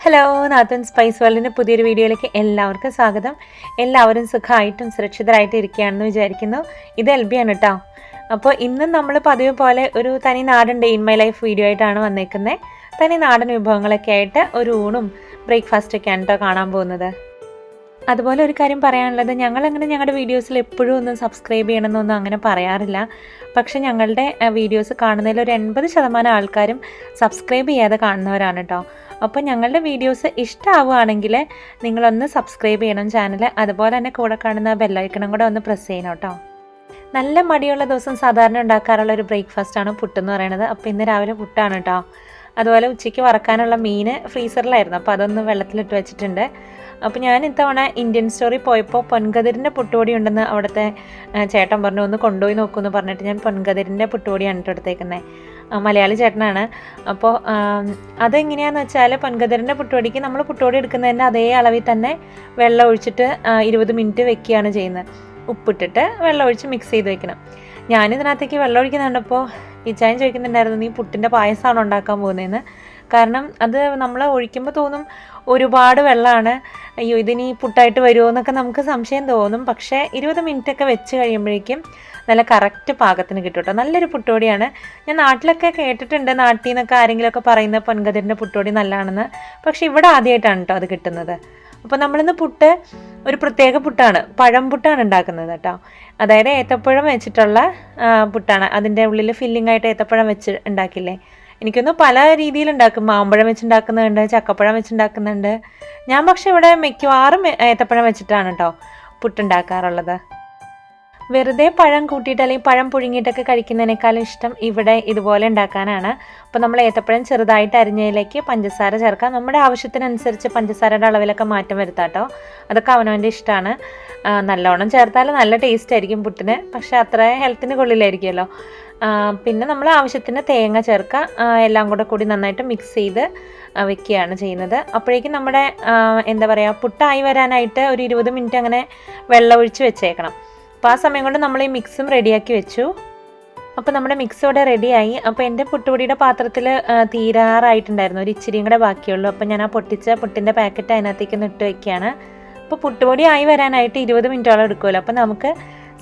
Hello, നാത്തൂൻസ് spice വേൾഡിൻ്റെ പുതിയൊരു വീഡിയോയിലേക്ക് എല്ലാവർക്കും സ്വാഗതം. എല്ലാവരും സുഖമായിട്ടും സുരക്ഷിതരായിട്ടും ഇരിക്കുകയാണെന്ന് വിചാരിക്കുന്നു. ഇത് എൽബിയാണ് കേട്ടോ. അപ്പോൾ ഇന്നും നമ്മൾ പതിവ് പോലെ ഒരു തനി നാടൻ day in my life video ആയിട്ടാണ് വന്നേക്കുന്നത്. തനി നാടൻ വിഭവങ്ങളൊക്കെ ആയിട്ട് ഒരു ഊണും ബ്രേക്ക്ഫാസ്റ്റൊക്കെയാണ് കേട്ടോ കാണാൻ പോകുന്നത്. അതുപോലെ ഒരു കാര്യം പറയാനുള്ളത്, ഞങ്ങളങ്ങനെ ഞങ്ങളുടെ വീഡിയോസിൽ എപ്പോഴും ഒന്നും സബ്സ്ക്രൈബ് ചെയ്യണമെന്നൊന്നും അങ്ങനെ പറയാറില്ല. പക്ഷേ ഞങ്ങളുടെ വീഡിയോസ് കാണുന്നതിൽ ഒരു 80% ആൾക്കാരും സബ്സ്ക്രൈബ് ചെയ്യാതെ കാണുന്നവരാണ് കേട്ടോ. അപ്പോൾ ഞങ്ങളുടെ വീഡിയോസ് ഇഷ്ടമാവുകയാണെങ്കിൽ നിങ്ങളൊന്ന് സബ്സ്ക്രൈബ് ചെയ്യണം ചാനൽ. അതുപോലെ തന്നെ കൂടെ കാണുന്ന ബെല്ലൈക്കണും കൂടെ ഒന്ന് പ്രസ് ചെയ്യണം കേട്ടോ. നല്ല മടിയുള്ള ദിവസം സാധാരണ ഉണ്ടാക്കാറുള്ള ഒരു ബ്രേക്ക്ഫാസ്റ്റാണ് പുട്ടെന്ന് പറയുന്നത്. അപ്പോൾ ഇന്ന് രാവിലെ പുട്ടാണ് കേട്ടോ. അതുപോലെ ഉച്ചയ്ക്ക് വറക്കാനുള്ള മീൻ ഫ്രീസറിലായിരുന്നു, അപ്പോൾ അതൊന്ന് വെള്ളത്തിലിട്ട് വെച്ചിട്ടുണ്ട്. അപ്പോൾ ഞാൻ ഇത്തവണ ഇന്ത്യൻ സ്റ്റോറിൽ പോയപ്പോൾ പൊൻകതിരിൻ്റെ പുട്ടുപൊടി ഉണ്ടെന്ന് അവിടുത്തെ ചേട്ടൻ പറഞ്ഞു, ഒന്ന് കൊണ്ടുപോയി നോക്കുമെന്ന് പറഞ്ഞിട്ട് ഞാൻ പൊൻകതിരിൻ്റെ പുട്ടുപൊടിയാണ് ഇട്ട് എടുത്തേക്കുന്നത്. മലയാളി ചേട്ടനാണ്. അപ്പോൾ അതെങ്ങനെയാണെന്ന് വെച്ചാൽ, പൊൻകതിരിൻ്റെ പുട്ടുപൊടിക്ക് നമ്മൾ പുട്ടുപൊടി എടുക്കുന്നതിൻ്റെ അതേ അളവിൽ തന്നെ വെള്ളം ഒഴിച്ചിട്ട് 20 മിനിറ്റ് വെക്കുകയാണ് ചെയ്യുന്നത്. ഉപ്പിട്ടിട്ട് വെള്ളം ഒഴിച്ച് മിക്സ് ചെയ്ത് വെക്കണം. ഞാനിതിനകത്തേക്ക് വെള്ളം ഒഴിക്കുന്നുണ്ടപ്പോൾ ഇച്ചായൻ ചോദിക്കുന്നുണ്ടായിരുന്നു, നീ പുട്ടിൻ്റെ പായസമാണോ ഉണ്ടാക്കാൻ പോകുന്നതെന്ന്. കാരണം അത് നമ്മൾ ഒഴിക്കുമ്പോൾ തോന്നും ഒരുപാട് വെള്ളമാണ്, അയ്യോ ഇതിനി പുട്ടായിട്ട് വരുമോ എന്നൊക്കെ നമുക്ക് സംശയം തോന്നും. പക്ഷേ 20 മിനിറ്റൊക്കെ വെച്ച് കഴിയുമ്പോഴേക്കും നല്ല കറക്റ്റ് പാകത്തിന് കിട്ടും കേട്ടോ. നല്ലൊരു പുട്ടുപൊടിയാണ്. ഞാൻ നാട്ടിലൊക്കെ കേട്ടിട്ടുണ്ട്, നാട്ടിൽ നിന്നൊക്കെ ആരെങ്കിലുമൊക്കെ പറയുന്ന പൊൻകതിരിൻ്റെ പുട്ടുപൊടി നല്ലതാണെന്ന്. പക്ഷേ ഇവിടെ ആദ്യമായിട്ടാണ് കേട്ടോ അത് കിട്ടുന്നത്. അപ്പോൾ നമ്മളിന്ന് പുട്ട് ഒരു പ്രത്യേക പുട്ടാണ്, പഴം പുട്ടാണ് ഉണ്ടാക്കുന്നത് കേട്ടോ. അതായത് ഏത്തപ്പഴം വെച്ചിട്ടുള്ള പുട്ടാണ്. അതിൻ്റെ ഉള്ളിൽ ഫില്ലിംഗ് ആയിട്ട് ഏത്തപ്പഴം വെച്ച് ഉണ്ടാക്കില്ലേ. എനിക്കൊന്ന് പല രീതിയിലുണ്ടാക്കും. മാമ്പഴം വെച്ചുണ്ടാക്കുന്നുണ്ട്, ചക്കപ്പഴം വെച്ചുണ്ടാക്കുന്നുണ്ട്. ഞാൻ പക്ഷെ ഇവിടെ മിക്കവാറും ഏത്തപ്പഴം വെച്ചിട്ടാണ് കേട്ടോ പുട്ടുണ്ടാക്കാറുള്ളത്. വെറുതെ പഴം കൂട്ടിയിട്ട് അല്ലെങ്കിൽ പഴം പുഴുങ്ങിയിട്ടൊക്കെ കഴിക്കുന്നതിനേക്കാളും ഇഷ്ടം ഇവിടെ ഇതുപോലെ ഉണ്ടാക്കാനാണ്. അപ്പോൾ നമ്മൾ ഏത്തപ്പഴം ചെറുതായിട്ട് അരിഞ്ഞതിലേക്ക് പഞ്ചസാര ചേർക്കാം. നമ്മുടെ ആവശ്യത്തിനനുസരിച്ച് പഞ്ചസാരയുടെ അളവിലൊക്കെ മാറ്റം വരുത്താം കേട്ടോ. അതൊക്കെ അവനവൻ്റെ ഇഷ്ടമാണ്. നല്ലോണം ചേർത്താൽ നല്ല ടേസ്റ്റ് ആയിരിക്കും പുട്ടിന്, പക്ഷേ അത്ര ഹെൽത്തിന് കൊള്ളില്ലായിരിക്കുമല്ലോ. പിന്നെ നമ്മൾ ആവശ്യത്തിന് തേങ്ങ ചേർക്കുക. എല്ലാം കൂടി നന്നായിട്ട് മിക്സ് ചെയ്ത് വെക്കുകയാണ് ചെയ്യുന്നത്. അപ്പോഴേക്കും നമ്മുടെ എന്താ പറയുക, പുട്ടായി വരാനായിട്ട് ഒരു 20 മിനിറ്റ് അങ്ങനെ വെള്ളം ഒഴിച്ച് വെച്ചേക്കണം. അപ്പോൾ ആ സമയം കൊണ്ട് നമ്മൾ ഈ മിക്സും റെഡിയാക്കി വെച്ചു. അപ്പോൾ നമ്മുടെ മിക്സ് ഇവിടെ റെഡിയായി. അപ്പോൾ എൻ്റെ പുട്ടുപൊടിയുടെ പാത്രത്തിൽ തീരാറായിട്ടുണ്ടായിരുന്നു, ഒരു ഇച്ചിരിയും കൂടെ ബാക്കിയുള്ളൂ. അപ്പോൾ ഞാൻ ആ പൊട്ടിച്ച പുട്ടിൻ്റെ പാക്കറ്റ് അതിനകത്തേക്ക് ഇട്ട് വയ്ക്കുകയാണ്. അപ്പോൾ പുട്ടുപൊടി ആയി വരാനായിട്ട് 20 മിനിറ്റോളം എടുക്കുമല്ലോ. അപ്പോൾ നമുക്ക്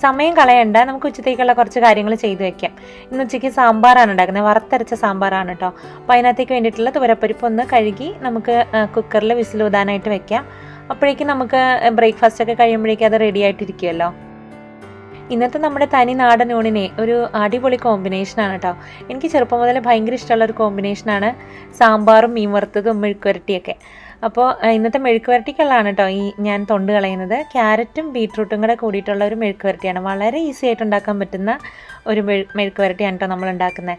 സമയം കളയണ്ട, നമുക്ക് ഉച്ചത്തേക്കുള്ള കുറച്ച് കാര്യങ്ങൾ ചെയ്തു വെക്കാം. ഇന്ന് ഉച്ചയ്ക്ക് സാമ്പാറാണ് ഉണ്ടാക്കുന്നത്, വറുത്തരച്ച സാമ്പാറാണ് കേട്ടോ. അപ്പോൾ അതിനകത്തേക്ക് വേണ്ടിയിട്ടുള്ള തുവരപ്പരിപ്പ് ഒന്ന് കഴുകി നമുക്ക് കുക്കറിൽ വിസിലൂതാനായിട്ട് വെക്കാം. അപ്പോഴേക്കും നമുക്ക് ബ്രേക്ക്ഫാസ്റ്റൊക്കെ കഴിയുമ്പോഴേക്കും അത് റെഡി ആയിട്ടിരിക്കുമല്ലോ. ഇന്നത്തെ നമ്മുടെ തനി നാടൻ ഊണിനെ ഒരു അടിപൊളി കോമ്പിനേഷനാണ് കേട്ടോ. എനിക്ക് ചെറുപ്പം മുതലേ ഭയങ്കര ഇഷ്ടമുള്ളൊരു കോമ്പിനേഷനാണ് സാമ്പാറും മീൻ വറുത്തതും മെഴുക്കുവരട്ടിയൊക്കെ. അപ്പോൾ ഇന്നത്തെ മെഴുക്കുവരട്ടിക്കുള്ളതാണ് കേട്ടോ ഈ ഞാൻ തൊണ്ട് കളയുന്നത്. ക്യാരറ്റും ബീട്രൂട്ടും കൂടെ കൂടിയിട്ടുള്ള ഒരു മെഴുക്കുവരട്ടിയാണ്. വളരെ ഈസി ആയിട്ട് ഉണ്ടാക്കാൻ പറ്റുന്ന ഒരു മെഴുക്കുവരട്ടിയാണ് കേട്ടോ നമ്മൾ ഉണ്ടാക്കുന്നത്.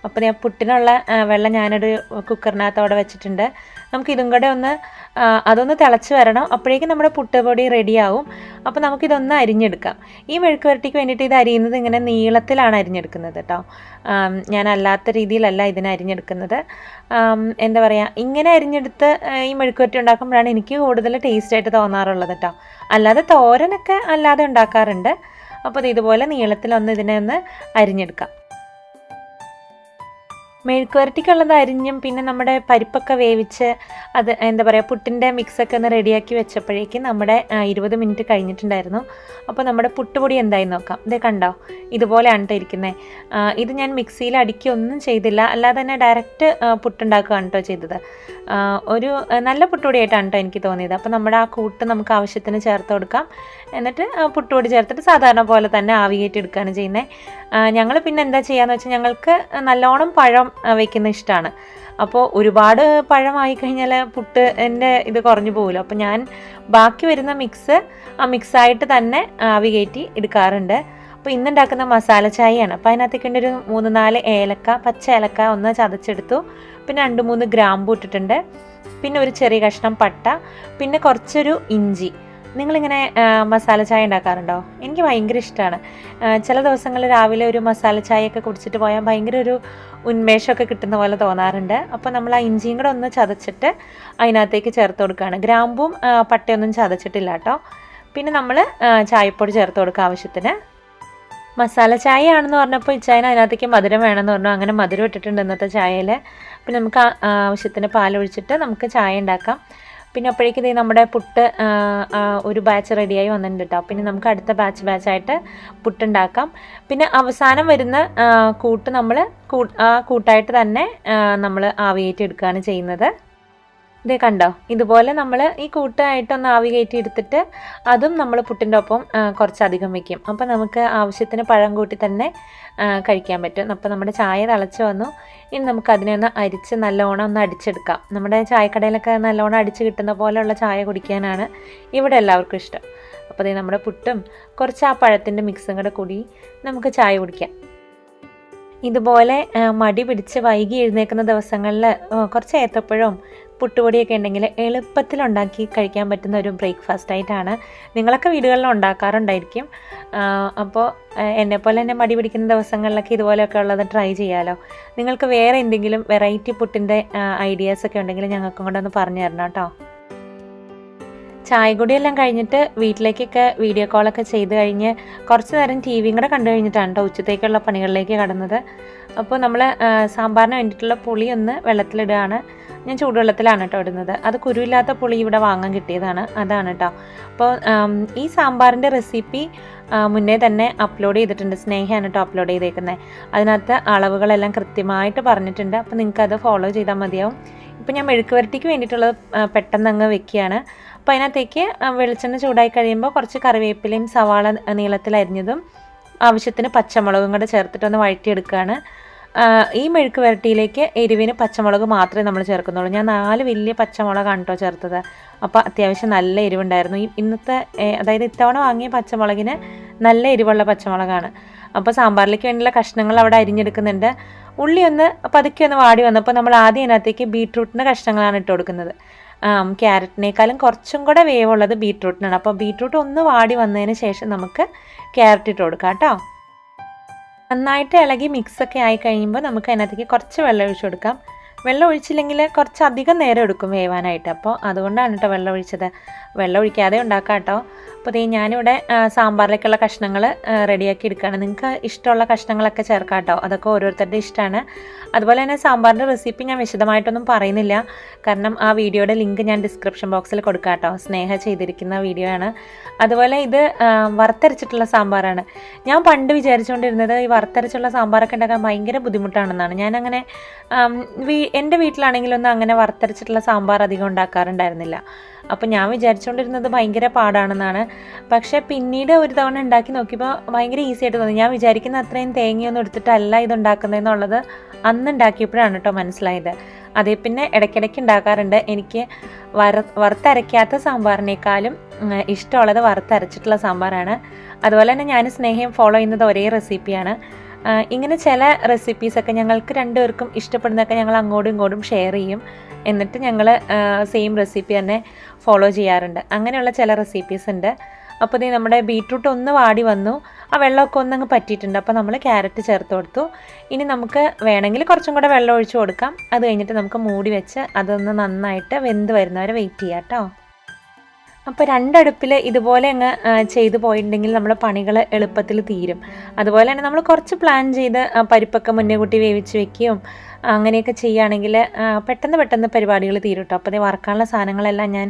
അപ്പോൾ ഞാൻ പുട്ടിനുള്ള വെള്ളം ഞാനൊരു കുക്കറിനകത്ത് അവിടെ വെച്ചിട്ടുണ്ട്. നമുക്കിതും കൂടെ അതൊന്ന് തിളച്ച് വരണം. അപ്പോഴേക്കും നമ്മുടെ പുട്ടുപൊടി റെഡിയാവും. അപ്പോൾ നമുക്കിതൊന്ന് അരിഞ്ഞെടുക്കാം. ഈ മെഴുക്കുവരട്ടിക്ക് വേണ്ടിയിട്ട് ഇത് അരിയുന്നത് ഇങ്ങനെ നീളത്തിലാണ് അരിഞ്ഞെടുക്കുന്നത് കേട്ടോ. ഞാൻ അല്ലാത്ത രീതിയിലല്ല ഇതിനെ അരിഞ്ഞെടുക്കുന്നത്. എന്താ പറയുക, ഇങ്ങനെ അരിഞ്ഞെടുത്ത് ഈ മെഴുക്കുവരട്ടി ഉണ്ടാക്കുമ്പോഴാണ് എനിക്ക് കൂടുതൽ ടേസ്റ്റായിട്ട് തോന്നാറുള്ളത് കേട്ടോ. അല്ലാതെ തോരനൊക്കെ അല്ലാതെ ഉണ്ടാക്കാറുണ്ട്. അപ്പോൾ ഇതുപോലെ ഇതിനെ ഒന്ന് അരിഞ്ഞെടുക്കാം. മെഴുക്കുവരട്ടിക്കുള്ളത് അരിഞ്ഞും പിന്നെ നമ്മുടെ പരിപ്പൊക്കെ വേവിച്ച് അത് എന്താ പറയുക, പുട്ടിൻ്റെ മിക്സൊക്കെ ഒന്ന് റെഡിയാക്കി വെച്ചപ്പോഴേക്കും നമ്മുടെ 20 മിനിറ്റ് കഴിഞ്ഞിട്ടുണ്ടായിരുന്നു. അപ്പോൾ നമ്മുടെ പുട്ടുപൊടി എന്തായി നോക്കാം. ഇതേ കണ്ടോ, ഇതുപോലെയാണ് കേട്ടോ ഇരിക്കുന്നത്. ഇത് ഞാൻ മിക്സിയിൽ അടിക്കുകയൊന്നും ചെയ്തില്ല, അല്ലാതെ തന്നെ ഡയറക്റ്റ് പുട്ടുണ്ടാക്കുകയാണ് കേട്ടോ ചെയ്തത്. ഒരു നല്ല പുട്ടുപൊടിയായിട്ടാണ് കേട്ടോ എനിക്ക് തോന്നിയത്. അപ്പോൾ നമ്മുടെ ആ കൂട്ട് നമുക്ക് ആവശ്യത്തിന് ചേർത്ത് കൊടുക്കാം. എന്നിട്ട് പുട്ടുപൊടി ചേർത്തിട്ട് സാധാരണ പോലെ തന്നെ ആവി കയറ്റി എടുക്കുകയാണ് ചെയ്യുന്നത്. ഞങ്ങൾ പിന്നെ എന്താ ചെയ്യാന്ന് വെച്ചാൽ, ഞങ്ങൾക്ക് നല്ലോണം പഴം വയ്ക്കുന്ന ഇഷ്ടമാണ്. അപ്പോൾ ഒരുപാട് പഴമായി കഴിഞ്ഞാൽ പുട്ടിൻ്റെ ഇത് കുറഞ്ഞു പോകുമല്ലോ. അപ്പോൾ ഞാൻ ബാക്കി വരുന്ന മിക്സായിട്ട് തന്നെ ആവി കയറ്റി എടുക്കാറുണ്ട്. അപ്പോൾ ഇന്നുണ്ടാക്കുന്ന മസാല ചായയാണ്. അപ്പോൾ അതിനകത്തേക്ക് ഒരു 3-4 ഏലക്ക, പച്ച ഏലക്ക ഒന്ന് ചതച്ചെടുത്തു. പിന്നെ 2-3 ഗ്രാമ്പൂ ഇട്ടിട്ടുണ്ട്. പിന്നെ ഒരു ചെറിയ കഷ്ണം പട്ട, പിന്നെ കുറച്ചൊരു ഇഞ്ചി. നിങ്ങളിങ്ങനെ മസാല ചായ ഉണ്ടാക്കാറുണ്ടോ? എനിക്ക് ഭയങ്കര ഇഷ്ടമാണ്. ചില ദിവസങ്ങളിൽ രാവിലെ ഒരു മസാല ചായയൊക്കെ കുടിച്ചിട്ട് പോയാൽ ഭയങ്കര ഒരു ഉന്മേഷമൊക്കെ കിട്ടുന്ന പോലെ തോന്നാറുണ്ട്. അപ്പോൾ നമ്മൾ ആ ഇഞ്ചിയും കൂടെ ഒന്ന് ചതച്ചിട്ട് അതിനകത്തേക്ക് ചേർത്ത് കൊടുക്കുകയാണ്. ഗ്രാമ്പും പട്ടയൊന്നും ചതച്ചിട്ടില്ല കേട്ടോ. പിന്നെ നമ്മൾ ചായപ്പൊടി ചേർത്ത് കൊടുക്കുക ആവശ്യത്തിന്. മസാല ചായ ആണെന്ന് പറഞ്ഞപ്പോൾ ഇച്ചായന് അതിനകത്തേക്ക് മധുരം വേണമെന്ന് പറഞ്ഞു. അങ്ങനെ മധുരം ഇട്ടിട്ടുണ്ട് ഇന്നത്തെ ചായയിൽ. പിന്നെ നമുക്ക് ആവശ്യത്തിന് പാലൊഴിച്ചിട്ട് നമുക്ക് ചായ ഉണ്ടാക്കാം. പിന്നെ അപ്പോഴേക്കും നമ്മുടെ പുട്ട് ഒരു ബാച്ച് റെഡിയായി വന്നിട്ടുണ്ട് കേട്ടോ. പിന്നെ നമുക്ക് അടുത്ത ബാച്ചായിട്ട് പുട്ടുണ്ടാക്കാം. പിന്നെ അവസാനം വരുന്ന കൂട്ട് നമ്മൾ കൂട്ടായിട്ട് തന്നെ നമ്മൾ ആവിയേറ്റി എടുക്കുകയാണ് ചെയ്യുന്നത്. ഇതേ കണ്ടോ, ഇതുപോലെ നമ്മൾ ഈ കൂട്ടായിട്ടൊന്ന് ആവി കയറ്റി എടുത്തിട്ട് അതും നമ്മൾ പുട്ടിൻ്റെ ഒപ്പം കുറച്ചധികം വെക്കും. അപ്പോൾ നമുക്ക് ആവശ്യത്തിന് പഴം കൂട്ടി തന്നെ കഴിക്കാൻ പറ്റും. അപ്പോൾ നമ്മുടെ ചായ തിളച്ച് വന്നു. ഇനി നമുക്കതിനെ ഒന്ന് അരിച്ച് നല്ലോണം ഒന്ന് അടിച്ചെടുക്കാം. നമ്മുടെ ചായക്കടയിലൊക്കെ നല്ലോണം അടിച്ച് കിട്ടുന്ന പോലെയുള്ള ചായ കുടിക്കാനാണ് ഇവിടെ എല്ലാവർക്കും ഇഷ്ടം. അപ്പോൾ അതേ നമ്മുടെ പുട്ടും കുറച്ച് ആ പഴത്തിൻ്റെ മിക്സും കൂടെ കൂടി നമുക്ക് ചായ കുടിക്കാം. ഇതുപോലെ മടി പിടിച്ച് വൈകി എഴുന്നേൽക്കുന്ന ദിവസങ്ങളിൽ കുറച്ച് ഏത്തപ്പഴവും പുട്ടുപൊടിയൊക്കെ ഉണ്ടെങ്കിൽ എളുപ്പത്തിലുണ്ടാക്കി കഴിക്കാൻ പറ്റുന്ന ഒരു ബ്രേക്ക്ഫാസ്റ്റ് ആയിട്ടാണ്. നിങ്ങളൊക്കെ വീടുകളിൽ ഉണ്ടാക്കാറുണ്ടായിരിക്കും. അപ്പോൾ എന്നെപ്പോലെ തന്നെ മടി പിടിക്കുന്ന ദിവസങ്ങളിലൊക്കെ ഇതുപോലെയൊക്കെ ഉള്ളത് ട്രൈ ചെയ്യാമല്ലോ. നിങ്ങൾക്ക് വേറെ എന്തെങ്കിലും വെറൈറ്റി പുട്ടിൻ്റെ ഐഡിയാസൊക്കെ ഉണ്ടെങ്കിൽ ഞങ്ങൾക്കും കൂടെ ഒന്ന് പറഞ്ഞു തരണം കേട്ടോ. ചായ കുടിയെല്ലാം കഴിഞ്ഞിട്ട് വീട്ടിലേക്കൊക്കെ വീഡിയോ കോളൊക്കെ ചെയ്ത് കഴിഞ്ഞ് കുറച്ച് നേരം ടി വിയും കൂടെ കണ്ടു കഴിഞ്ഞിട്ടാണ് കേട്ടോ ഉച്ചത്തേക്കുള്ള പണികളിലേക്ക് കടന്നത്. അപ്പോൾ നമ്മൾ സാമ്പാറിന് വേണ്ടിയിട്ടുള്ള പുളി ഒന്ന് വെള്ളത്തിലിടുകയാണ്. ഞാൻ ചൂടുവെള്ളത്തിലാണ് കേട്ടോ ഇടുന്നത്. അത് കുരുവില്ലാത്ത പുളി ഇവിടെ വാങ്ങാൻ കിട്ടിയതാണ്, അതാണ് കേട്ടോ. അപ്പോൾ ഈ സാമ്പാറിൻ്റെ റെസിപ്പി മുന്നേ തന്നെ അപ്ലോഡ് ചെയ്തിട്ടുണ്ട്. സ്നേഹയാണ് കേട്ടോ അപ്ലോഡ് ചെയ്തേക്കുന്നത്. അതിനകത്ത് അളവുകളെല്ലാം കൃത്യമായിട്ട് പറഞ്ഞിട്ടുണ്ട്. അപ്പോൾ നിങ്ങൾക്കത് ഫോളോ ചെയ്താൽ മതിയാവും. ഇപ്പോൾ ഞാൻ മെഴുക്ക് വരട്ടിക്ക് വേണ്ടിയിട്ടുള്ളത് പെട്ടെന്ന് അങ്ങ് വെക്കുകയാണ്. അപ്പോൾ അതിനകത്തേക്ക് വെളിച്ചെണ്ണ ചൂടായി കഴിയുമ്പോൾ കുറച്ച് കറിവേപ്പിലയും സവാള നീളത്തിലരിഞ്ഞതും ആവശ്യത്തിന് പച്ചമുളകും കൂടെ ചേർത്തിട്ടൊന്ന് വഴറ്റിയെടുക്കുകയാണ്. ഈ മെഴുക്ക് വരട്ടിയിലേക്ക് എരിവിന് പച്ചമുളക് മാത്രമേ നമ്മൾ ചേർക്കുന്നുള്ളൂ. ഞാൻ 4 വലിയ പച്ചമുളകാണ് കേട്ടോ ചേർത്തത്. അപ്പോൾ അത്യാവശ്യം നല്ല എരിവുണ്ടായിരുന്നു. ഇന്നത്തെ അതായത് ഇത്തവണ വാങ്ങിയ പച്ചമുളകിന് നല്ല എരിവുള്ള പച്ചമുളകാണ്. അപ്പോൾ സാമ്പാറിലേക്ക് വേണ്ടിയുള്ള കഷ്ണങ്ങൾ അവിടെ അരിഞ്ഞെടുക്കുന്നുണ്ട്. ഉള്ളി ഒന്ന് പതുക്കെ ഒന്ന് വാടി വന്നപ്പോൾ നമ്മൾ ആദ്യം അതിനകത്തേക്ക് ബീട്രൂട്ടിൻ്റെ കഷ്ണങ്ങളാണ് ഇട്ട് കൊടുക്കുന്നത്. ക്യാരറ്റിനേക്കാളും കുറച്ചും കൂടെ വേവുള്ളത് ബീട്രൂട്ടിനാണ്. അപ്പോൾ ബീട്രൂട്ട് ഒന്ന് വാടി വന്നതിന് ശേഷം നമുക്ക് ക്യാരറ്റ് ഇട്ട് കൊടുക്കാം കേട്ടോ. നന്നായിട്ട് ഇളകി മിക്സൊക്കെ ആയി കഴിയുമ്പോൾ നമുക്ക് അതിനകത്തേക്ക് കുറച്ച് വെള്ളം ഒഴിച്ച് കൊടുക്കാം. വെള്ളം ഒഴിച്ചില്ലെങ്കിൽ കുറച്ചധികം നേരം എടുക്കും വേവാനായിട്ട്. അപ്പോൾ അതുകൊണ്ടാണ് കേട്ടോ വെള്ളം ഒഴിച്ചത്. വെള്ളം ഒഴിക്കാതെ ഉണ്ടാക്കാം കേട്ടോ. അപ്പോൾ ഞാനിവിടെ സാമ്പാറിലേക്കുള്ള കഷ്ണങ്ങൾ റെഡിയാക്കി എടുക്കുകയാണ്. നിങ്ങൾക്ക് ഇഷ്ടമുള്ള കഷ്ണങ്ങളൊക്കെ ചേർക്കാം കേട്ടോ. അതൊക്കെ ഓരോരുത്തരുടെ ഇഷ്ടമാണ്. അതുപോലെ തന്നെ സാമ്പാറിൻ്റെ റെസിപ്പി ഞാൻ വിശദമായിട്ടൊന്നും പറയുന്നില്ല. കാരണം ആ വീഡിയോയുടെ ലിങ്ക് ഞാൻ ഡിസ്ക്രിപ്ഷൻ ബോക്സിൽ കൊടുക്കാം കേട്ടോ. സ്നേഹ ചെയ്തിരിക്കുന്ന വീഡിയോ ആണ്. അതുപോലെ ഇത് വറുത്തരച്ചിട്ടുള്ള സാമ്പാറാണ്. ഞാൻ പണ്ട് വിചാരിച്ചുകൊണ്ടിരുന്നത് ഈ വറുത്തരച്ചുള്ള സാമ്പാറൊക്കെ ഉണ്ടാക്കാൻ ഭയങ്കര ബുദ്ധിമുട്ടാണെന്നാണ്. ഞാനങ്ങനെ എൻ്റെ വീട്ടിലാണെങ്കിലൊന്നും അങ്ങനെ വറുത്തരച്ചിട്ടുള്ള സാമ്പാർ അധികം ഉണ്ടാക്കാറുണ്ടായിരുന്നില്ല. അപ്പോൾ ഞാൻ വിചാരിച്ചുകൊണ്ടിരുന്നത് ഭയങ്കര പാടാണെന്നാണ്. പക്ഷേ പിന്നീട് ഒരു തവണ ഉണ്ടാക്കി നോക്കിയപ്പോൾ ഭയങ്കര ഈസി ആയിട്ട് തോന്നി. ഞാൻ വിചാരിക്കുന്ന അത്രയും തേങ്ങയൊന്നും എടുത്തിട്ടല്ല ഇതുണ്ടാക്കുന്നതെന്നുള്ളത് അന്ന് ഉണ്ടാക്കിയപ്പോഴാണ് കേട്ടോ മനസ്സിലായത്. അതേ പിന്നെ ഇടയ്ക്കിടയ്ക്ക് ഉണ്ടാക്കാറുണ്ട്. എനിക്ക് വറുത്തരയ്ക്കാത്ത സാമ്പാറിനേക്കാളും ഇഷ്ടമുള്ളത് വറുത്തരച്ചിട്ടുള്ള സാമ്പാറാണ്. അതുപോലെ തന്നെ ഞാൻ സ്നേഹയും ഫോളോ ചെയ്യുന്നത് ഒരേ റെസിപ്പിയാണ്. ഇങ്ങനെ ചില റെസിപ്പീസൊക്കെ ഞങ്ങൾക്ക് രണ്ടുപേർക്കും ഇഷ്ടപ്പെടുന്നതൊക്കെ ഞങ്ങൾ അങ്ങോട്ടും ഇങ്ങോട്ടും ഷെയർ ചെയ്യും. എന്നിട്ട് ഞങ്ങൾ സെയിം റെസിപ്പി തന്നെ ഫോളോ ചെയ്യാറുണ്ട്. അങ്ങനെയുള്ള ചില റെസിപ്പീസ് ഉണ്ട്. അപ്പോൾ നമ്മുടെ ബീട്രൂട്ട് ഒന്ന് വാടി വന്നു. ആ വെള്ളമൊക്കെ ഒന്നങ്ങ് പറ്റിയിട്ടുണ്ട്. അപ്പോൾ നമ്മൾ ക്യാരറ്റ് ചേർത്ത് കൊടുത്തു. ഇനി നമുക്ക് വേണമെങ്കിൽ കുറച്ചും കൂടെ വെള്ളം ഒഴിച്ച് കൊടുക്കാം. അത് കഴിഞ്ഞിട്ട് നമുക്ക് മൂടി വെച്ച് അതൊന്ന് നന്നായിട്ട് വെന്ത് വരുന്നവരെ വെയിറ്റ് ചെയ്യാം കേട്ടോ. അപ്പോൾ രണ്ടടുപ്പിൽ ഇതുപോലെ അങ്ങ് ചെയ്തു പോയിട്ടുണ്ടെങ്കിൽ നമ്മുടെ പണികൾ എളുപ്പത്തിൽ തീരും. അതുപോലെ തന്നെ നമ്മൾ കുറച്ച് പ്ലാൻ ചെയ്ത് പരിപ്പൊക്കെ മുന്നേ കൂട്ടി വേവിച്ച് വെക്കുകയും അങ്ങനെയൊക്കെ ചെയ്യുകയാണെങ്കിൽ പെട്ടെന്ന് പരിപാടികൾ തീരും കേട്ടോ. അപ്പോൾ വറുക്കാനുള്ള സാധനങ്ങളെല്ലാം ഞാൻ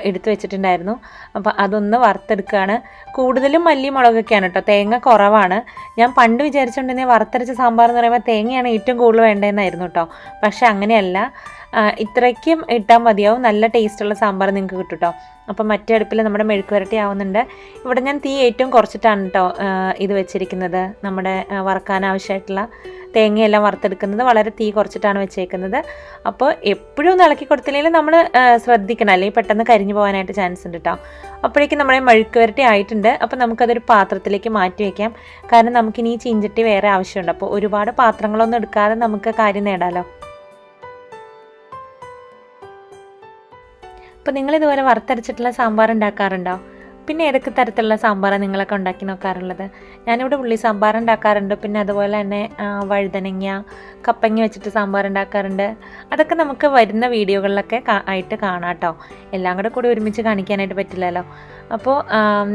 എടുത്തു വെച്ചിട്ടുണ്ടായിരുന്നു. അപ്പോൾ അതൊന്ന് വറുത്തെടുക്കുകയാണ്. കൂടുതലും മല്ലി മുളകൊക്കെയാണ് കേട്ടോ. തേങ്ങ കുറവാണ്. ഞാൻ പണ്ട് വിചാരിച്ചുകൊണ്ടിരുന്നത് വറുത്തരച്ച സാമ്പാർ എന്ന് പറയുമ്പോൾ തേങ്ങയാണ് ഏറ്റവും കൂടുതൽ വേണ്ടതെന്നായിരുന്നു കേട്ടോ. പക്ഷെ അങ്ങനെയല്ല, ഇത്രയ്ക്കും ഇട്ടാൽ മതിയാവും. നല്ല ടേസ്റ്റുള്ള സാമ്പാർ നിങ്ങൾക്ക് കിട്ടും കേട്ടോ. അപ്പം മറ്റേ അടുപ്പിൽ നമ്മുടെ മെഴുക്ക് വരട്ടി ആവുന്നുണ്ട്. ഇവിടെ ഞാൻ തീ ഏറ്റവും കുറച്ചിട്ടാണ് കേട്ടോ ഇത് വെച്ചിരിക്കുന്നത്. നമ്മുടെ വറുക്കാൻ ആവശ്യമായിട്ടുള്ള തേങ്ങയെല്ലാം വറുത്തെടുക്കുന്നത് വളരെ തീ കുറച്ചിട്ടാണ് വെച്ചേക്കുന്നത്. അപ്പോൾ എപ്പോഴും ഒന്ന് ഇളക്കി കൊടുത്തില്ലെങ്കിൽ നമ്മൾ ശ്രദ്ധിക്കണം, അല്ലെങ്കിൽ പെട്ടെന്ന് കരിഞ്ഞു പോകാനായിട്ട് ചാൻസ് ഉണ്ട് കേട്ടോ. അപ്പോഴേക്കും നമ്മുടെ മെഴുക്ക് വരട്ടി ആയിട്ടുണ്ട്. അപ്പോൾ നമുക്കതൊരു പാത്രത്തിലേക്ക് മാറ്റി വയ്ക്കാം. കാരണം നമുക്കിനി ഈ ചീഞ്ചട്ടി വേറെ ആവശ്യമുണ്ട്. അപ്പോൾ ഒരുപാട് പാത്രങ്ങളൊന്നും എടുക്കാതെ നമുക്ക് കാര്യം നേടാമല്ലോ. അപ്പോൾ നിങ്ങളിതുപോലെ വറുത്തരച്ചിട്ടുള്ള സാമ്പാർ ഉണ്ടാക്കാറുണ്ടോ? പിന്നെ ഏതൊക്കെ തരത്തിലുള്ള സാമ്പാറാണ് നിങ്ങളൊക്കെ ഉണ്ടാക്കി നോക്കാറുള്ളത്? ഞാനിവിടെ ഉള്ളി സാമ്പാർ ഉണ്ടാക്കാറുണ്ട്, പിന്നെ അതുപോലെ തന്നെ വഴുതനങ്ങ കപ്പങ്ങ വെച്ചിട്ട് സാമ്പാർ ഉണ്ടാക്കാറുണ്ട്. അതൊക്കെ നമുക്ക് വരുന്ന വീഡിയോകളിലൊക്കെ ആയിട്ട് കാണാം കേട്ടോ. എല്ലാം കൂടെ ഒരുമിച്ച് കാണിക്കാനായിട്ട് പറ്റില്ലല്ലോ. അപ്പോൾ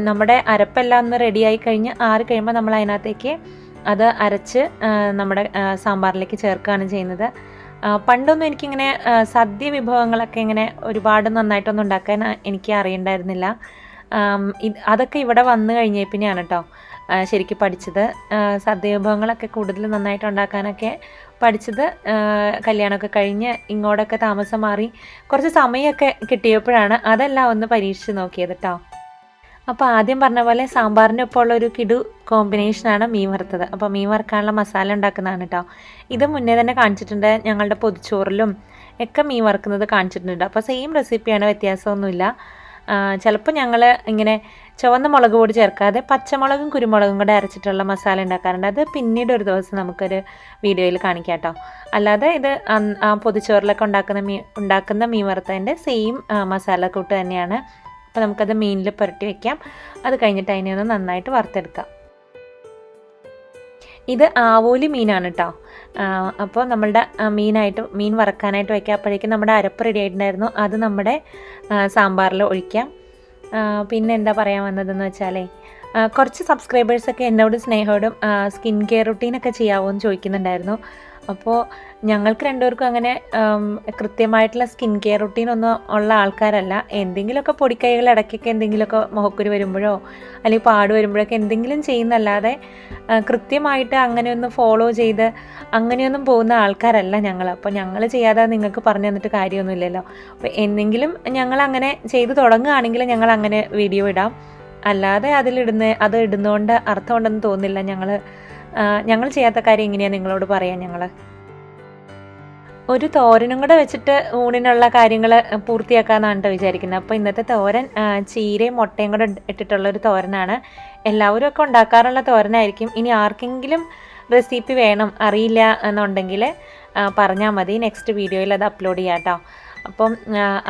നമ്മുടെ അരപ്പെല്ലാം ഒന്ന് റെഡിയായി കഴിഞ്ഞ് ആറി കഴിയുമ്പോൾ നമ്മൾ അതിനകത്തേക്ക് അത് അരച്ച് നമ്മുടെ സാമ്പാറിലേക്ക് ചേർക്കുകയാണ് ചെയ്യുന്നത്. പണ്ടൊന്നും എനിക്കിങ്ങനെ സദ്യ വിഭവങ്ങളൊക്കെ ഇങ്ങനെ ഒരുപാട് നന്നായിട്ടൊന്നും ഉണ്ടാക്കാൻ എനിക്ക് അറിയണ്ടായിരുന്നില്ല. അതൊക്കെ ഇവിടെ വന്നു കഴിഞ്ഞേ പിന്നെയാണ് കേട്ടോ ശരിക്കും പഠിച്ചത്. സദ്യ വിഭവങ്ങളൊക്കെ കൂടുതൽ നന്നായിട്ട് ഉണ്ടാക്കാനൊക്കെ പഠിച്ചത് കല്യാണമൊക്കെ കഴിഞ്ഞ് ഇങ്ങോട്ടൊക്കെ താമസം മാറി കുറച്ച് സമയമൊക്കെ കിട്ടിയപ്പോഴാണ് അതെല്ലാം ഒന്ന് പരീക്ഷിച്ച് നോക്കിയത് കേട്ടോ. അപ്പോൾ ആദ്യം പറഞ്ഞ പോലെ സാമ്പാറിൻ്റെ ഒപ്പം ഉള്ള ഒരു കിടു കോമ്പിനേഷനാണ് മീൻ വറുത്തത്. അപ്പോൾ മീൻ വറുക്കാനുള്ള മസാല ഉണ്ടാക്കുന്നതാണ് കേട്ടോ. ഇത് മുന്നേ തന്നെ കാണിച്ചിട്ടുണ്ട്, ഞങ്ങളുടെ പൊതിച്ചോറിലും ഒക്കെ മീൻ വറുക്കുന്നത് കാണിച്ചിട്ടുണ്ട്. അപ്പോൾ സെയിം റെസിപ്പിയാണ്, വ്യത്യാസമൊന്നുമില്ല. ചിലപ്പോൾ ഞങ്ങൾ ഇങ്ങനെ ചുവന്ന മുളക് പൊടി ചേർക്കാതെ പച്ചമുളകും കുരുമുളകും കൂടെ അരച്ചിട്ടുള്ള മസാല ഉണ്ടാക്കാറുണ്ട്. അത് പിന്നീട് ഒരു ദിവസം നമുക്കൊരു വീഡിയോയിൽ കാണിക്കാം കേട്ടോ. അല്ലാതെ ഇത് പൊതിച്ചോറിലൊക്കെ ഉണ്ടാക്കുന്ന മീൻ വറുത്തതിൻ്റെ സെയിം മസാല കൂട്ട് തന്നെയാണ്. അപ്പോൾ നമുക്കത് മീനിൽ പുരട്ടി വയ്ക്കാം. അത് കഴിഞ്ഞിട്ട് അതിനെ ഒന്ന് നന്നായിട്ട് വറുത്തെടുക്കാം. ഇത് ആവോലി മീനാണ് കേട്ടോ. അപ്പോൾ നമ്മളുടെ മീൻ വറക്കാനായിട്ട് വയ്ക്കാം. അപ്പോഴേക്കും നമ്മുടെ അരപ്പ് റെഡി ആയിട്ടുണ്ടായിരുന്നു. അത് നമ്മുടെ സാമ്പാറിൽ ഒഴിക്കാം. പിന്നെ എന്താ പറയാൻ വന്നതെന്ന് വെച്ചാലേ, കുറച്ച് സബ്സ്ക്രൈബേഴ്സൊക്കെ എന്നോട് സ്നേഹയോടും സ്കിൻ കെയർ റുട്ടീനൊക്കെ ചെയ്യാമോ എന്ന് ചോദിക്കുന്നുണ്ടായിരുന്നു. അപ്പോൾ ഞങ്ങൾക്ക് രണ്ടുപേർക്കും അങ്ങനെ കൃത്യമായിട്ടുള്ള സ്കിൻ കെയർ റുട്ടീനൊന്നും ഉള്ള ആൾക്കാരല്ല. എന്തെങ്കിലുമൊക്കെ പൊടിക്കൈകൾ ഇടയ്ക്കൊക്കെ എന്തെങ്കിലുമൊക്കെ മുഖക്കുരു വരുമ്പോഴോ അല്ലെങ്കിൽ പാട് വരുമ്പോഴൊക്കെ എന്തെങ്കിലും ചെയ്യുന്നല്ലാതെ കൃത്യമായിട്ട് അങ്ങനെയൊന്നും ഫോളോ ചെയ്ത് അങ്ങനെയൊന്നും പോകുന്ന ആൾക്കാരല്ല ഞങ്ങൾ. അപ്പോൾ ഞങ്ങൾ ചെയ്യാതെ നിങ്ങൾക്ക് പറഞ്ഞു തന്നിട്ട് കാര്യമൊന്നുമില്ലല്ലോ. അപ്പോൾ എന്തെങ്കിലും ഞങ്ങൾ അങ്ങനെ ചെയ്ത് തുടങ്ങുകയാണെങ്കിൽ ഞങ്ങൾ അങ്ങനെ വീഡിയോ ഇടാം. അല്ലാതെ അത് ഇടുന്നതുകൊണ്ട് അർത്ഥമുണ്ടെന്ന് തോന്നുന്നില്ല. ഞങ്ങൾ ചെയ്യാത്ത കാര്യം എങ്ങനെയാണ് നിങ്ങളോട് പറയാം. ഞങ്ങൾ ഒരു തോരനും കൂടെ വെച്ചിട്ട് ഊണിനുള്ള കാര്യങ്ങൾ പൂർത്തിയാക്കാമെന്നാണ് കേട്ടോ വിചാരിക്കുന്നത്. അപ്പോൾ ഇന്നത്തെ തോരൻ ചീരയും മുട്ടയും കൂടെ ഇട്ടിട്ടുള്ളൊരു തോരനാണ്. എല്ലാവരും ഒക്കെ ഉണ്ടാക്കാറുള്ള തോരനായിരിക്കും. ഇനി ആർക്കെങ്കിലും റെസിപ്പി വേണം അറിയില്ല എന്നുണ്ടെങ്കിൽ പറഞ്ഞാൽ മതി, നെക്സ്റ്റ് വീഡിയോയിൽ അത് അപ്ലോഡ് ചെയ്യാം കേട്ടോ. അപ്പം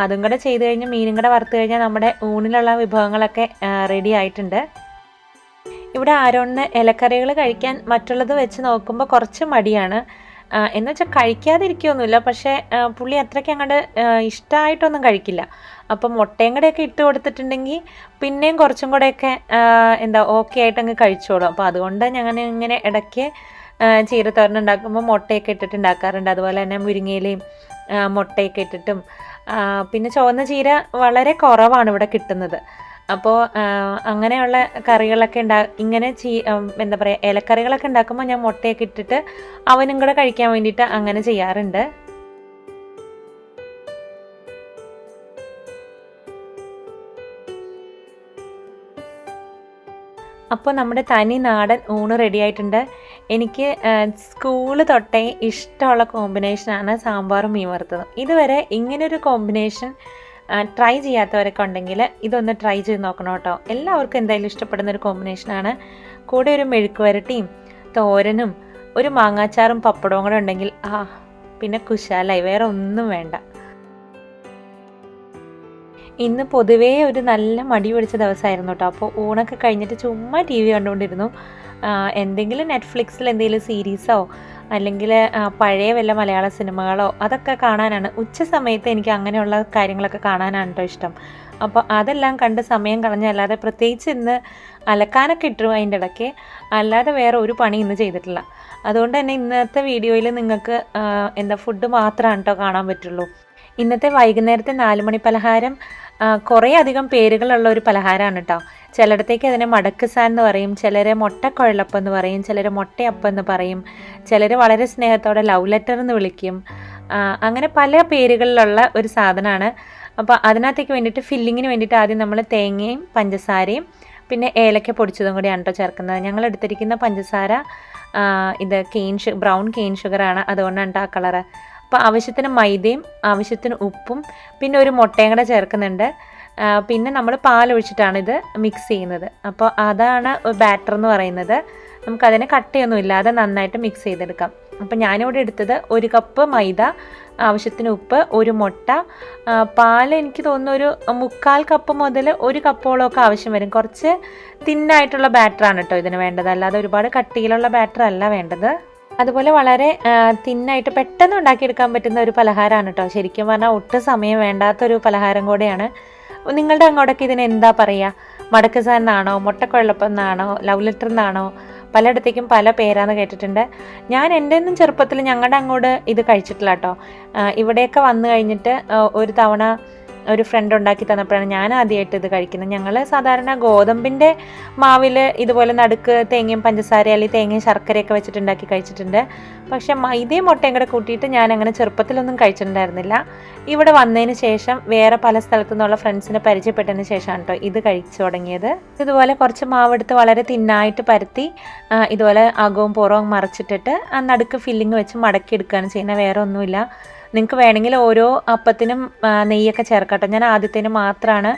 അതും കൂടെ ചെയ്ത് കഴിഞ്ഞ് മീനും കൂടെ വറുത്ത് കഴിഞ്ഞാൽ നമ്മുടെ ഊണിലുള്ള വിഭവങ്ങളൊക്കെ റെഡി ആയിട്ടുണ്ട്. ഇവിടെ ആരോണിന് ഇലക്കറികൾ കഴിക്കാൻ മറ്റുള്ളത് വെച്ച് നോക്കുമ്പോൾ കുറച്ച് മടിയാണ്. എന്ന് വെച്ചാൽ കഴിക്കാതിരിക്കുകയൊന്നുമില്ല, പക്ഷേ പുള്ളി അത്രയ്ക്ക് അങ്ങോട്ട് ഇഷ്ടമായിട്ടൊന്നും കഴിക്കില്ല. അപ്പം മുട്ടയും കൂടെയൊക്കെ ഇട്ട് കൊടുത്തിട്ടുണ്ടെങ്കിൽ പിന്നെയും കുറച്ചും കൂടെയൊക്കെ ഓക്കെ ആയിട്ട് അങ്ങ് കഴിച്ചോളും. അപ്പോൾ അതുകൊണ്ട് ഞങ്ങൾ ഇങ്ങനെ ഇടയ്ക്ക് ചീരത്തോരൻ ഉണ്ടാക്കുമ്പോൾ മുട്ടയൊക്കെ ഇട്ടിട്ട് ഉണ്ടാക്കാറുണ്ട്. അതുപോലെ തന്നെ മുരിങ്ങയിലയും മുട്ടയൊക്കെ ഇട്ടിട്ടും. പിന്നെ ചുവന്ന ചീര വളരെ കുറവാണ് ഇവിടെ കിട്ടുന്നത്. അപ്പോൾ അങ്ങനെയുള്ള കറികളൊക്കെ ഇങ്ങനെ എന്താ പറയുക, ഇലക്കറികളൊക്കെ ഉണ്ടാക്കുമ്പോൾ ഞാൻ മുട്ടയൊക്കെ ഇട്ടിട്ട് അവനും കൂടെ കഴിക്കാൻ വേണ്ടിയിട്ട് അങ്ങനെ ചെയ്യാറുണ്ട്. അപ്പോൾ നമ്മുടെ തനി നാടൻ ഊണ് റെഡി ആയിട്ടുണ്ട്. എനിക്ക് സ്കൂള് തൊട്ടേ ഇഷ്ടമുള്ള കോമ്പിനേഷനാണ് സാമ്പാറും മീൻ വറുത്തതും. ഇതുവരെ ഇങ്ങനൊരു കോമ്പിനേഷൻ ട്രൈ ചെയ്യാത്തവരൊക്കെ ഉണ്ടെങ്കിൽ ഇതൊന്ന് ട്രൈ ചെയ്ത് നോക്കണം കേട്ടോ. എല്ലാവർക്കും എന്തായാലും ഇഷ്ടപ്പെടുന്നൊരു കോമ്പിനേഷനാണ്. കൂടെ ഒരു മെഴുക്ക് വരട്ടിയും തോരനും ഒരു മാങ്ങാച്ചാറും പപ്പടവും കൂടെ ഉണ്ടെങ്കിൽ പിന്നെ കുശാലായി, വേറെ ഒന്നും വേണ്ട. ഇന്ന് പൊതുവേ ഒരു നല്ല മടി പിടിച്ച ദിവസമായിരുന്നു കേട്ടോ. അപ്പോൾ ഊണൊക്കെ കഴിഞ്ഞിട്ട് ചുമ്മാ TV കണ്ടുകൊണ്ടിരുന്നു. എന്തെങ്കിലും നെറ്റ്ഫ്ലിക്സിൽ എന്തെങ്കിലും സീരീസോ അല്ലെങ്കിൽ പഴയ വല്ല മലയാള സിനിമകളോ അതൊക്കെ കാണാനാണ്. ഉച്ച സമയത്ത് എനിക്ക് അങ്ങനെയുള്ള കാര്യങ്ങളൊക്കെ കാണാനാണ് കേട്ടോ ഇഷ്ടം. അപ്പോൾ അതെല്ലാം കണ്ട് സമയം കളഞ്ഞല്ലാതെ പ്രത്യേകിച്ച് ഇന്ന് അലക്കാനൊക്കെ ഇട്ടു അതിൻ്റെ ഇടയ്ക്ക്, അല്ലാതെ വേറെ ഒരു പണി ഇന്ന് ചെയ്തിട്ടില്ല. അതുകൊണ്ട് തന്നെ ഇന്നത്തെ വീഡിയോയിൽ നിങ്ങൾക്ക് ഫുഡ് മാത്രമാണ് കേട്ടോ കാണാൻ പറ്റുള്ളൂ. ഇന്നത്തെ വൈകുന്നേരത്തെ 4 മണി പലഹാരം കുറേ അധികം പേരുകളുള്ള ഒരു പലഹാരമാണ് കേട്ടോ. ചിലയിടത്തേക്ക് അതിനെ മടക്കുസാൻ എന്ന് പറയും, ചിലർ മുട്ടക്കുഴലപ്പം എന്ന് പറയും, ചിലർ മുട്ടയപ്പം എന്ന് പറയും, ചിലർ വളരെ സ്നേഹത്തോടെ ലവ് ലെറ്റർ എന്ന് വിളിക്കും. അങ്ങനെ പല പേരുകളിലുള്ള ഒരു സാധനമാണ്. അപ്പോൾ അതിനകത്തേക്ക് വേണ്ടിയിട്ട് ഫില്ലിങ്ങിന് വേണ്ടിയിട്ട് ആദ്യം നമ്മൾ തേങ്ങയും പഞ്ചസാരയും പിന്നെ ഏലക്ക പൊടിച്ചതും കൂടിയാണ് കേട്ടോ ചേർക്കുന്നത്. ഞങ്ങൾ എടുത്തിരിക്കുന്ന പഞ്ചസാര ഇത് ബ്രൗൺ കെയിൻ ഷുഗറാണ്, അതുകൊണ്ടാണ് ആ കളറ്. അപ്പോൾ ആവശ്യത്തിന് മൈദയും ആവശ്യത്തിന് ഉപ്പും പിന്നെ ഒരു മുട്ടയും കൂടെ ചേർക്കുന്നുണ്ട്. പിന്നെ നമ്മൾ പാലൊഴിച്ചിട്ടാണ് ഇത് മിക്സ് ചെയ്യുന്നത്. അപ്പോൾ അതാണ് ബാറ്റർ എന്ന് പറയുന്നത്. നമുക്കതിനെ കട്ടയൊന്നും ഇല്ലാതെ നന്നായിട്ട് മിക്സ് ചെയ്തെടുക്കാം. അപ്പോൾ ഞാനിവിടെ എടുത്തത് 1 കപ്പ് മൈദ, ആവശ്യത്തിന് ഉപ്പ്, ഒരു മുട്ട, പാൽ എനിക്ക് തോന്നുന്നു ഒരു 3/4 കപ്പ് മുതൽ 1 കപ്പോളമൊക്കെ ആവശ്യം വരും. കുറച്ച് തിന്നായിട്ടുള്ള ബാറ്ററാണ് കേട്ടോ ഇതിന് വേണ്ടത്, അല്ലാതെ ഒരുപാട് കട്ടിയിലുള്ള ബാറ്റർ അല്ല വേണ്ടത്. അതുപോലെ വളരെ തിന്നായിട്ട് പെട്ടെന്ന് ഉണ്ടാക്കിയെടുക്കാൻ പറ്റുന്ന ഒരു പലഹാരമാണ് കേട്ടോ. ശരിക്കും പറഞ്ഞാൽ ഒട്ടും സമയം വേണ്ടാത്തൊരു പലഹാരം കൂടെയാണ്. നിങ്ങളുടെ അങ്ങോട്ടൊക്കെ ഇതിന് എന്താ പറയുക? മടക്കസാൻ എന്നാണോ, മുട്ടക്കുഴലപ്പം എന്നാണോ, ലവ് ലെറ്റർ എന്നാണോ? പലയിടത്തേക്കും പല പേരാന്ന് കേട്ടിട്ടുണ്ട്. ഞാൻ എൻ്റെ ഒന്നും ചെറുപ്പത്തിൽ ഞങ്ങളുടെ അങ്ങോട്ട് ഇത് കഴിച്ചിട്ടില്ല കേട്ടോ. ഇവിടെയൊക്കെ വന്നു കഴിഞ്ഞിട്ട് ഒരു തവണ ഒരു ഫ്രണ്ട് ഉണ്ടാക്കി തന്നപ്പോഴാണ് ഞാൻ ആദ്യമായിട്ട് ഇത് കഴിക്കുന്നത്. ഞങ്ങൾ സാധാരണ ഗോതമ്പിൻ്റെ മാവിൽ ഇതുപോലെ നടുക്ക് തേങ്ങയും പഞ്ചസാര അല്ലെങ്കിൽ തേങ്ങയും ശർക്കരയൊക്കെ വെച്ചിട്ടുണ്ടാക്കി കഴിച്ചിട്ടുണ്ട്. പക്ഷെ മൈദയും മുട്ടയും കൂടെ കൂട്ടിയിട്ട് ഞാൻ അങ്ങനെ ചെറുപ്പത്തിലൊന്നും കഴിച്ചിട്ടുണ്ടായിരുന്നില്ല. ഇവിടെ വന്നതിന് ശേഷം വേറെ പല സ്ഥലത്തു നിന്നുള്ള ഫ്രണ്ട്സിനെ പരിചയപ്പെട്ടതിന് ശേഷമാണ് കേട്ടോ ഇത് കഴിച്ചു തുടങ്ങിയത്. ഇതുപോലെ കുറച്ച് മാവെടുത്ത് വളരെ തിന്നായിട്ട് പരത്തി ഇതുപോലെ അകവും പുറവും മറച്ചിട്ടിട്ട് ആ നടുക്ക് ഫില്ലിങ് വെച്ച് മടക്കിയെടുക്കുകയാണ് ചെയ്യുന്നത്. വേറെ ഒന്നുമില്ല. നിങ്ങൾക്ക് വേണമെങ്കിൽ ഓരോ അപ്പത്തിനും നെയ്യൊക്കെ ചേർക്കട്ടോ. ഞാൻ ആദ്യത്തേന് മാത്രമാണ്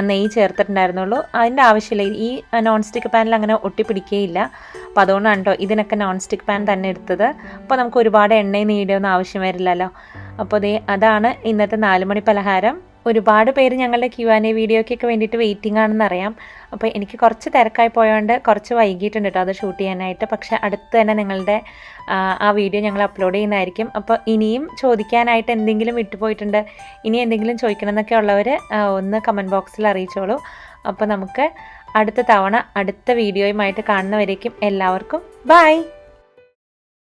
നെയ്യ് ചേർത്തിട്ടുണ്ടായിരുന്നുള്ളൂ. അതിൻ്റെ ആവശ്യമില്ല, ഈ നോൺ സ്റ്റിക്ക് പാനിൽ അങ്ങനെ ഒട്ടിപ്പിടിക്കുകയില്ല. അപ്പോൾ അതുകൊണ്ടാണ് കേട്ടോ ഇതിനൊക്കെ നോൺ സ്റ്റിക്ക് പാൻ തന്നെ എടുത്തത്. അപ്പോൾ നമുക്ക് ഒരുപാട് എണ്ണയും നെയ്യുടെ ഒന്നും ആവശ്യം വരില്ലല്ലോ. അപ്പോൾ അതാണ് ഇന്നത്തെ 4 മണി പലഹാരം. ഒരുപാട് പേര് ഞങ്ങളുടെ Q&A വീഡിയോയ്ക്കൊക്കെ വേണ്ടിയിട്ട് വെയിറ്റിംഗ് ആണെന്നറിയാം. അപ്പോൾ എനിക്ക് കുറച്ച് തിരക്കായി പോയതുകൊണ്ട് കുറച്ച് വൈകിട്ടുണ്ട് കേട്ടോ അത് ഷൂട്ട് ചെയ്യാനായിട്ട്. പക്ഷേ അടുത്ത് തന്നെ നിങ്ങളുടെ ആ വീഡിയോ ഞങ്ങൾ അപ്ലോഡ് ചെയ്യുന്നതായിരിക്കും. അപ്പോൾ ഇനിയും ചോദിക്കാനായിട്ട് എന്തെങ്കിലും വിട്ടുപോയിട്ടുണ്ട്, ഇനി എന്തെങ്കിലും ചോദിക്കണം എന്നൊക്കെ ഉള്ളവർ ഒന്ന് കമൻറ്റ് ബോക്സിൽ അറിയിച്ചോളൂ. അപ്പോൾ നമുക്ക് അടുത്ത തവണ അടുത്ത വീഡിയോയുമായിട്ട് കാണുന്നവരേക്കും എല്ലാവർക്കും ബൈ.